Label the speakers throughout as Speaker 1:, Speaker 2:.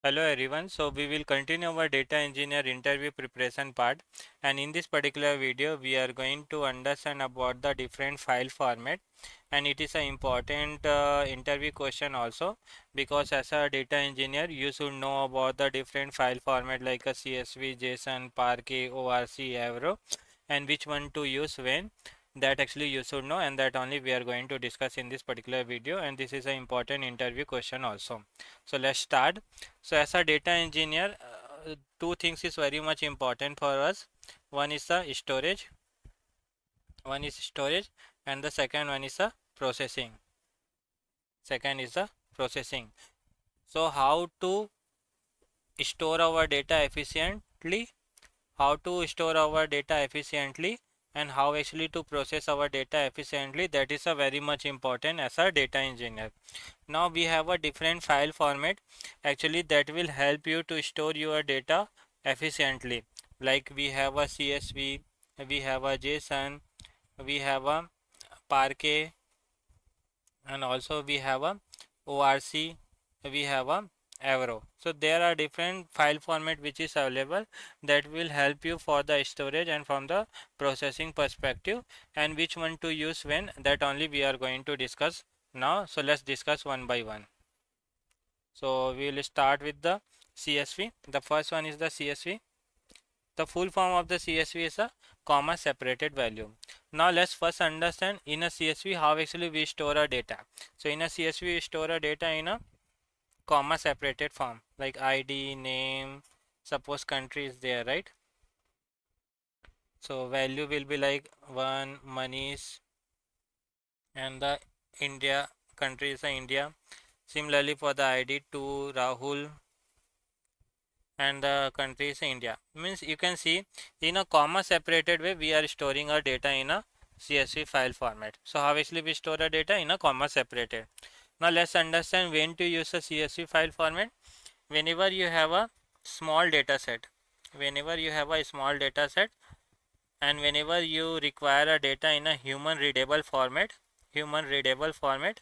Speaker 1: Hello everyone. So we will continue our data engineer interview preparation part, and in this particular video we are going to understand about the different file format, and it is an important interview question also, because as a data engineer you should know about the different file format like a CSV, JSON, Parquet, ORC, Avro, and which one to use when. That actually you should know, and that only we are going to discuss in this particular video, and this is an important interview question also. So let's start. So as a data engineer, two things is very much important for us. One is the storage, one is storage, and the second one is the processing. Second is the processing. So how to store our data efficiently, how to store our data efficiently, and how actually to process our data efficiently, that is a very much important as a data engineer. Now we have a different file format actually that will help you to store your data efficiently. Like we have a CSV, we have a JSON, we have a Parquet, and also we have a ORC, we have a Avro. So there are different file format which is available that will help you for the storage and from the processing perspective, and which one to use when, that only we are going to discuss now. So let's discuss one by one. So we will start with the CSV. The first one is the CSV. The full form of the CSV is a comma separated value. Now let's first understand in a CSV how actually we store our data. So in a CSV we store our data in a comma separated form like ID, name, suppose country is there, right? So value will be like 1 Manish, and the India country is India. Similarly for the ID, 2 Rahul, and the country is India. Means you can see in a comma separated way we are storing our data in a CSV file format. So how actually we store our data in a comma separated. Now let's understand when to use a CSV file format. Whenever you have a small data set, whenever you have a small data set, and whenever you require a data in a human readable format, human readable format,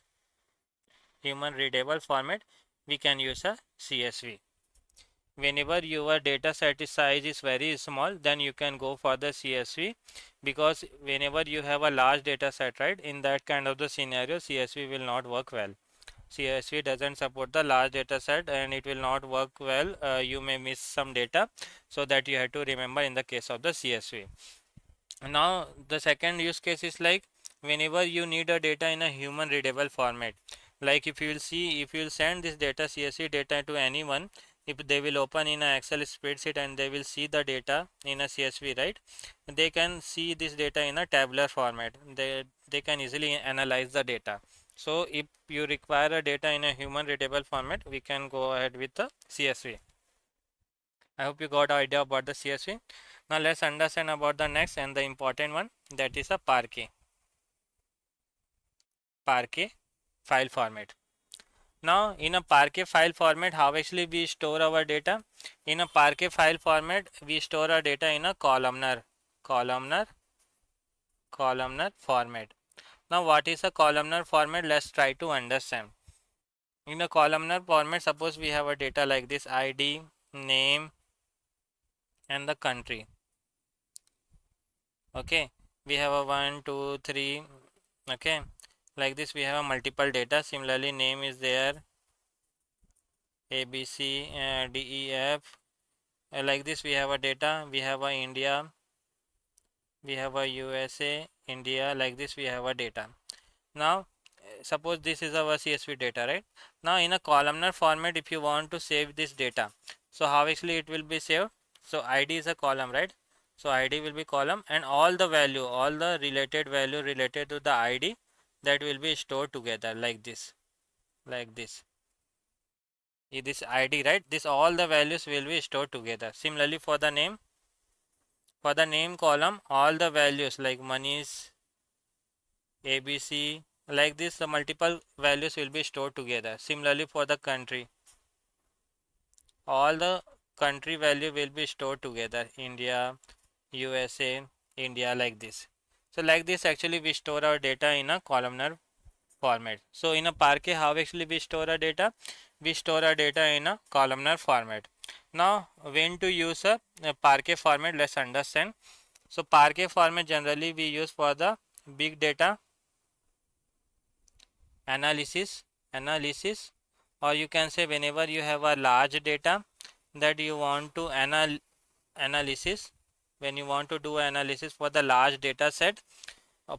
Speaker 1: human readable format, we can use a CSV. Whenever your data set size is very small, then you can go for the CSV, because whenever you have a large data set, right, in that kind of the scenario CSV will not work well. CSV doesn't support the large data set and it will not work well. You may miss some data, so that you have to remember in the case of the CSV. Now the second use case is like whenever you need a data in a human readable format, like if you will see, if you will send this data CSV data to anyone, if they will open in a Excel spreadsheet and they will see the data in a CSV, right, they can see this data in a tabular format. They can easily analyze the data. So if you require a data in a human readable format, we can go ahead with the CSV. I hope you got an idea about the CSV. Now let's understand about the next and the important one, that is a Parquet. Parquet file format. Now in a Parquet file format, how actually we store our data? In a Parquet file format, we store our data in a columnar, columnar format. Now what is a columnar format? Let's try to understand. In a columnar format, suppose we have a data like this: ID, name, and the country. Okay, we have a 1 2 3. Okay, like this we have a multiple data. Similarly name is there, ABC, DEF. Like this we have a data, we have a India, we have a USA, India. Like this we have a data. Now suppose this is our CSV data, right? Now in a columnar format, if you want to save this data, so how actually it will be saved? So ID is a column, right? So ID will be column, and all the value, all the related value related to the ID, that will be stored together like this, like this. This ID, right? This all the values will be stored together. Similarly for the name column, all the values like Manish, ABC, like this, the multiple values will be stored together. Similarly for the country, all the country value will be stored together: India, USA, India, like this. So like this actually we store our data in a columnar format. So in a Parquet, how actually we store our data? we store our data in a columnar format. Now when to use a Parquet format, let's understand. So Parquet format generally we use for the big data analysis, or you can say whenever you have a large data that you want to analysis, when you want to do analysis for the large data set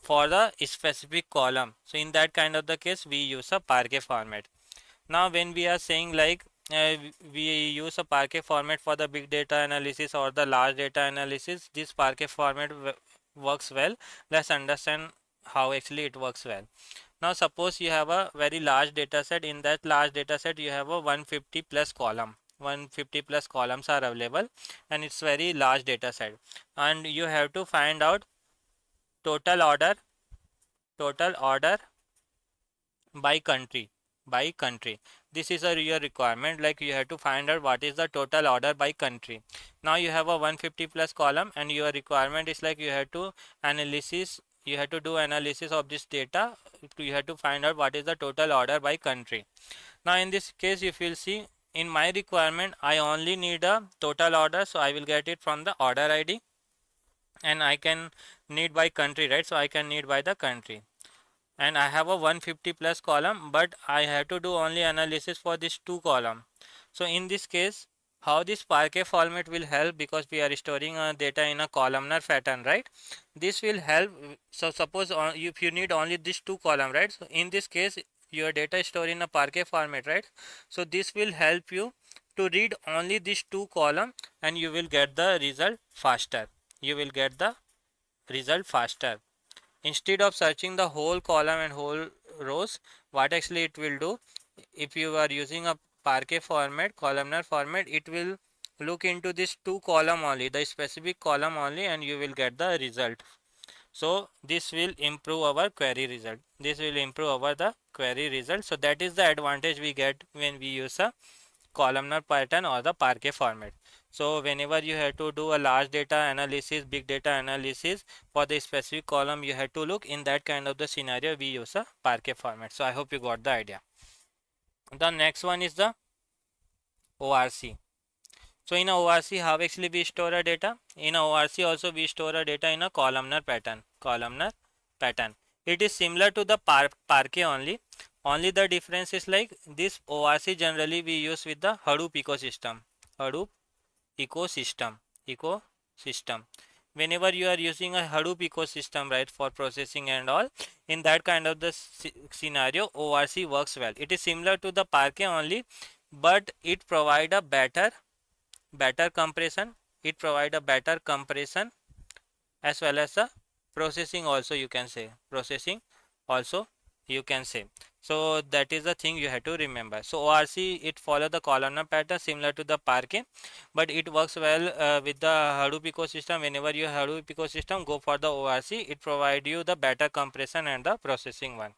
Speaker 1: for the specific column. So in that kind of the case we use a Parquet format. Now when we are saying like we use a Parquet format for the big data analysis or the large data analysis, this Parquet format works well. Let's understand how actually it works well. Now suppose you have a very large data set. In that large data set you have a 150 plus column. 150 plus columns are available and it's very large data set, and you have to find out total order by country. This is a real requirement, like you have to find out what is the total order by country. Now you have a 150 plus column and your requirement is like you have to do analysis of this data. You have to find out what is the total order by country. Now in this case if you'll see, in my requirement I only need a total order, so I will get it from the order ID, and I can need by country, right? So I can need by the country, and I have a 150 plus column, but I have to do only analysis for this two column. So in this case, how this Parquet format will help, because we are storing data in a columnar pattern, right? This will help. So suppose if you need only this two column, right? So in this case your data is stored in a Parquet format, right? So this will help you to read only this two column and you will get the result faster. You will get the result faster. Instead of searching the whole column and whole rows, what actually it will do, if you are using a Parquet format, columnar format, it will look into this two column only, the specific column only, and you will get the result. So this will improve our query result. This will improve our the query result. So that is the advantage we get when we use a columnar pattern or the Parquet format. So whenever you have to do a large data analysis, big data analysis for the specific column, you have to look in that kind of the scenario, we use a Parquet format. So I hope you got the idea. The next one is the ORC. So in a ORC, how actually we store a data? In a ORC also we store a data in a columnar pattern. Columnar pattern. It is similar to the Parquet only. Only the difference is like this ORC generally we use with the Hadoop ecosystem. Hadoop ecosystem. Whenever you are using a Hadoop ecosystem, right, for processing and all, in that kind of the scenario, ORC works well. It is similar to the Parquet only, but it provide a better compression. It provide a better compression as well as a processing also, you can say. Processing also you can say. So that is the thing you have to remember. So ORC, it follow the columnar pattern similar to the Parquet, but it works well with the Hadoop ecosystem. Whenever you have Hadoop ecosystem, go for the ORC. It provide you the better compression and the processing one.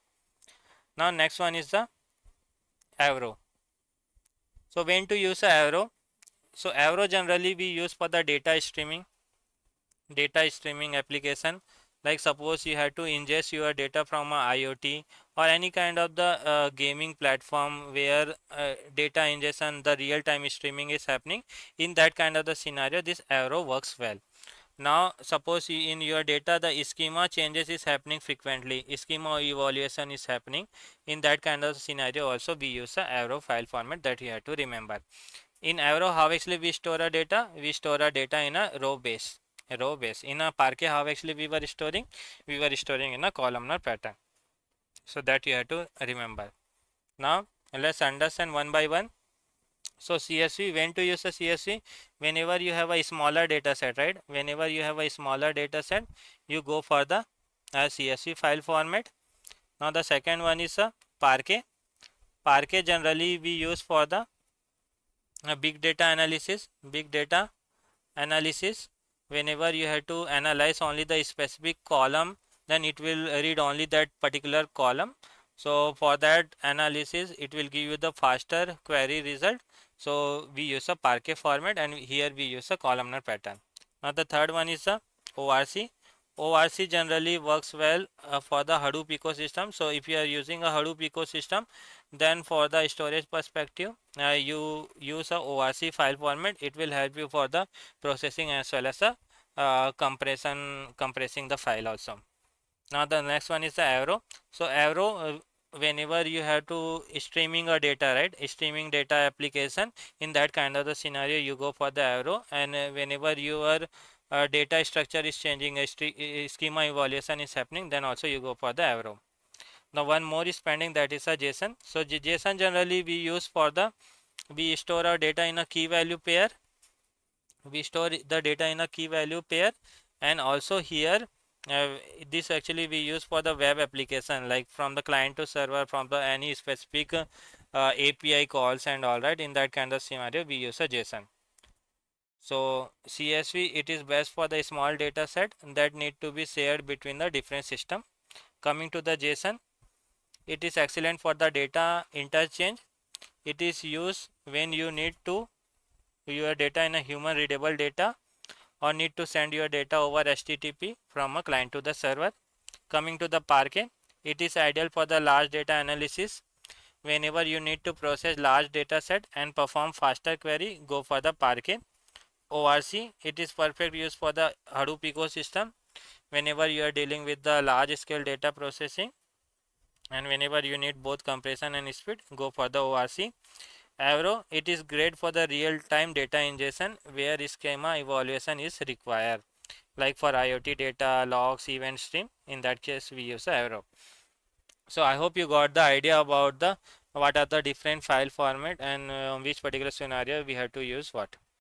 Speaker 1: Now next one is the Avro. So when to use a Avro? So Avro generally we use for the data streaming application. Like suppose you have to ingest your data from a IoT or any kind of the gaming platform where data ingestion, the real time streaming is happening. In that kind of the scenario, this Avro works well. Now suppose in your data the schema changes is happening frequently, schema evaluation is happening. In that kind of scenario also we use a Avro file format, that you have to remember. In Avro, how actually we store our data? We store our data in a row base. In a Parquet, how actually we were storing? We were storing in a columnar pattern. So that you have to remember. Now let's understand one by one. So CSV, when to use a CSV? Whenever you have a smaller data set, right? Whenever you have a smaller data set, you go for the CSV file format. Now the second one is a Parquet. Parquet generally we use for the big data analysis. Whenever you have to analyze only the specific column, then it will read only that particular column. So for that analysis it will give you the faster query result. So we use a Parquet format, and here we use a columnar pattern. Now the third one is the ORC. ORC generally works well for the Hadoop ecosystem. So if you are using a Hadoop ecosystem, Then for the storage perspective, you use a ORC file format. It will help you for the processing as well as the compressing the file also. Now the next one is the Avro. So Avro, whenever you have to streaming a data, right? Streaming data application, in that kind of the scenario, you go for the Avro. And whenever your data structure is changing, schema evaluation is happening, then also you go for the Avro. Now one more is pending, that is a JSON. So JSON generally we use for the, we store our data in a key value pair. We store the data in a key value pair, and also here uh, this actually we use for the web application, like from the client to server, from the any specific API calls and all, right. In that kind of scenario we use a JSON. So CSV, it is best for the small data set that need to be shared between the different system. Coming to the JSON, it is excellent for the data interchange. It is used when you need to your data in a human readable data, or need to send your data over HTTP from a client to the server. Coming to the Parquet, it is ideal for the large data analysis. Whenever you need to process large data set and perform faster query, go for the Parquet. ORC, it is perfect use for the Hadoop ecosystem. Whenever you are dealing with the large scale data processing, and whenever you need both compression and speed, go for the ORC. Avro, it is great for the real-time data ingestion where schema evaluation is required. Like for IoT data, logs, event stream, in that case we use Avro. So I hope you got the idea about the what are the different file format and which particular scenario we have to use what.